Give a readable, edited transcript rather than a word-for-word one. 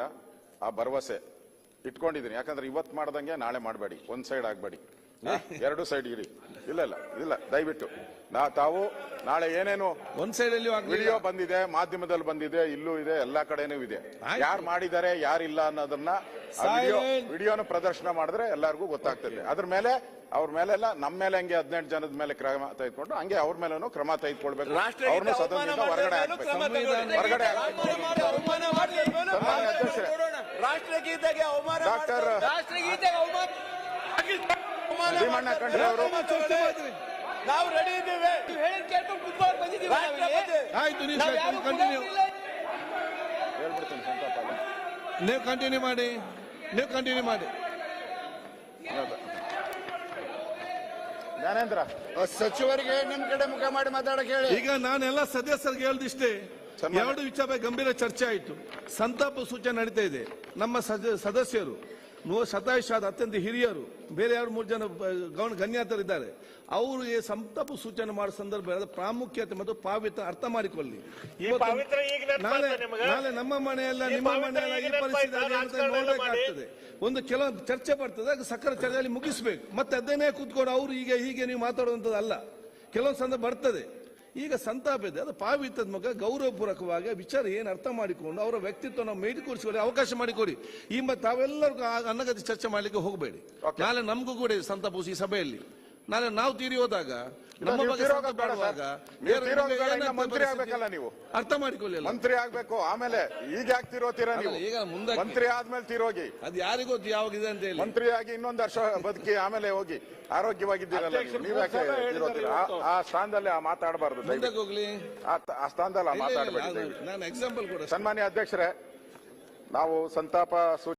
ಮಾಡಿದ್ದೀರಾ ಆ ಭರವಸೆ ಇಟ್ಕೊಂಡಿದ್ದೀನಿ. ಯಾಕಂದ್ರೆ ಇವತ್ತು ಮಾಡ್ದಂಗೆ ನಾಳೆ ಮಾಡಬೇಡಿ, ಒಂದ್ ಸೈಡ್ ಆಗ್ಬೇಡಿ, ಎರಡು ಸೈಡ್ ಇರಿ. ಇಲ್ಲ ದಯವಿಟ್ಟು ತಾವು ನಾಳೆ ಏನೇನು ಒಂದ್ ಸೈಡ್ ಅಲ್ಲಿ ವಿಡಿಯೋ ಬಂದಿದೆ, ಮಾಧ್ಯಮದಲ್ಲಿ ಬಂದಿದೆ, ಇಲ್ಲೂ ಇದೆ, ಎಲ್ಲಾ ಕಡೆನೂ ಇದೆ. ಯಾರು ಮಾಡಿದ್ದಾರೆ ಯಾರಿಲ್ಲ ಅನ್ನೋದನ್ನ ವಿಡಿಯೋನು ಪ್ರದರ್ಶನ ಮಾಡಿದ್ರೆ ಎಲ್ಲರಿಗೂ ಗೊತ್ತಾಗ್ತದೆ. ಅದ್ರ ಮೇಲೆ ಅವ್ರ ಮೇಲೆಲ್ಲ ನಮ್ಮ ಮೇಲೆ ಹಂಗೆ 18 ಜನದ ಮೇಲೆ ಕ್ರಮ ತೆಗೆದುಕೊಂಡು ಹಂಗೆ ಅವ್ರ ಮೇಲೂ ಕ್ರಮ ತೆಗೆದುಕೊಳ್ಬೇಕು. ಅವ್ರನ್ನ ಸದನದಿಂದ ಹೊರಗಡೆ ರಾಷ್ಟ್ರಗೀತೆಗೆ ಅವಮಾನ ಡಾಕ್ಟರ್ ಭೀಮಣ್ಣ ಖಂಡ್ರೆ ಅವರು ನಾವು ರೆಡಿ ಇದ್ದೀವಿ. ಕೇಳ್ಕೊಂಡು ಕುತ್ಕೊಂಡು ಬಂದಿದ್ದೀವಿ. ಆಯ್ತು, ಹೇಳ್ಬಿಡ್ತೀನಿ ಸಂತಾಪ. ನೀವು ಕಂಟಿನ್ಯೂ ಮಾಡಿ. ಜ್ಞಾನೇಂದ್ರ ಸಚಿವರಿಗೆ ನಿಮ್ ಕಡೆ ಮುಖ ಮಾಡಿ ಮಾತಾಡಕ್ಕೆ ಹೇಳಿ. ಈಗ ನಾನೆಲ್ಲ ಸದಸ್ಯರಿಗೆ ಹೇಳ್ದಿಷ್ಟೇ, ಎರಡು ವಿಚಾರ ಗಂಭೀರ ಚರ್ಚೆ ಆಯಿತು. ಸಂತಾಪ ಸೂಚನೆ ನಡೀತಾ ಇದೆ. ನಮ್ಮ ಸದಸ್ಯರು ಶತಾಯುಷಾದ ಅತ್ಯಂತ ಹಿರಿಯರು, ಬೇರೆ 2-3 ಜನ ಗಣ್ಯಾತರಿದ್ದಾರೆ. ಅವರಿಗೆ ಸಂತಾಪ ಸೂಚನೆ ಮಾಡೋ ಸಂದರ್ಭ ಪ್ರಾಮುಖ್ಯತೆ ಮತ್ತು ಪಾವಿತ್ರ ಅರ್ಥ ಮಾಡಿಕೊಳ್ಳಿ. ನಾಳೆ ನಮ್ಮ ಮನೆಯಲ್ಲ ನಿಮ್ಮ ಮನೆಯಲ್ಲ ಈ ಪರಿಸ್ಥಿತಿ ನೋಡಬೇಕಾಗ್ತದೆ. ಒಂದು ಕೆಲವು ಚರ್ಚೆ ಬರ್ತದೆ, ಸಕ್ಕರೆ ಚರ್ಚೆಯಲ್ಲಿ ಮುಗಿಸ್ಬೇಕು. ಮತ್ತೆ ಅದನ್ನೇ ಕೂತ್ಕೊಂಡು ಅವ್ರು ಹೀಗೆ ನೀವು ಮಾತಾಡುವಂಥದ್ದಲ್ಲ. ಕೆಲವೊಂದು ಸಂದರ್ಭ ಬರ್ತದೆ. ಈಗ ಸಂತಾಪ ಇದೆ, ಅದು ಪಾವಿತ್ರದ ಮುಖ ಗೌರವಪೂರ್ವಕವಾಗಿ ವಿಚಾರ ಏನು ಅರ್ಥ ಮಾಡಿಕೊಂಡು ಅವರ ವ್ಯಕ್ತಿತ್ವ ನಾವು ಮೇಡಿಕೊಡಿಸಿಕೊಳ್ಳಿ, ಅವಕಾಶ ಮಾಡಿಕೊಡಿ. ಈ ತಾವೆಲ್ಲರಿಗೂ ಅನ್ನಗತಿ ಚರ್ಚೆ ಮಾಡ್ಲಿಕ್ಕೆ ಹೋಗಬೇಡಿ. ನಾಳೆ ನಮಗೂ ಕೂಡ ಸಂತಾಪ ಈ ಸಭೆಯಲ್ಲಿ ನಾಳೆ ನಾವು ತೀರಿ ಹೋದಾಗ ನಮ್ಮ ಬಗ್ಗೆ ಮಂತ್ರಿ ಆಗ್ಬೇಕಲ್ಲ, ನೀವು ಅರ್ಥ ಮಾಡಿಕೊಳ್ಳಿ. ಮಂತ್ರಿ ಆಗ್ಬೇಕು, ಆಮೇಲೆ ಈಗ ಯಾಕೆ ತೀರೋತೀರಾ ನೀವು? ಈಗ ಮುಂದೆ ಮಂತ್ರಿ ಆದ್ಮೇಲೆ ತೀರೋಗಿ, ಅದು ಯಾರಿಗೂ ಯಾವಾಗಿದೆ ಅಂತ ಹೇಳಿ ಮಂತ್ರಿ ಆಗಿ ಇನ್ನೊಂದು ವರ್ಷ ಬದುಕಿ ಆಮೇಲೆ ಹೋಗಿ ಆರೋಗ್ಯವಾಗಿದ್ದೀರಲ್ಲ ನೀವು ಯಾಕೆ ತೀರೋತೀರಾ? ಆ ಸ್ಥಾನದಲ್ಲಿ ಮಾತಾಡಬಾರ್ದು, ಹೋಗ್ಲಿ. ಆ ಸ್ಥಾನದಲ್ಲಿ ಮಾತಾಡಬೇಡಿ. ನಾನು ಎಕ್ಸಾಂಪಲ್ ಕೂಡ. ಸನ್ಮಾನ್ಯ ಅಧ್ಯಕ್ಷರೇ, ನಾವು ಸಂತಾಪ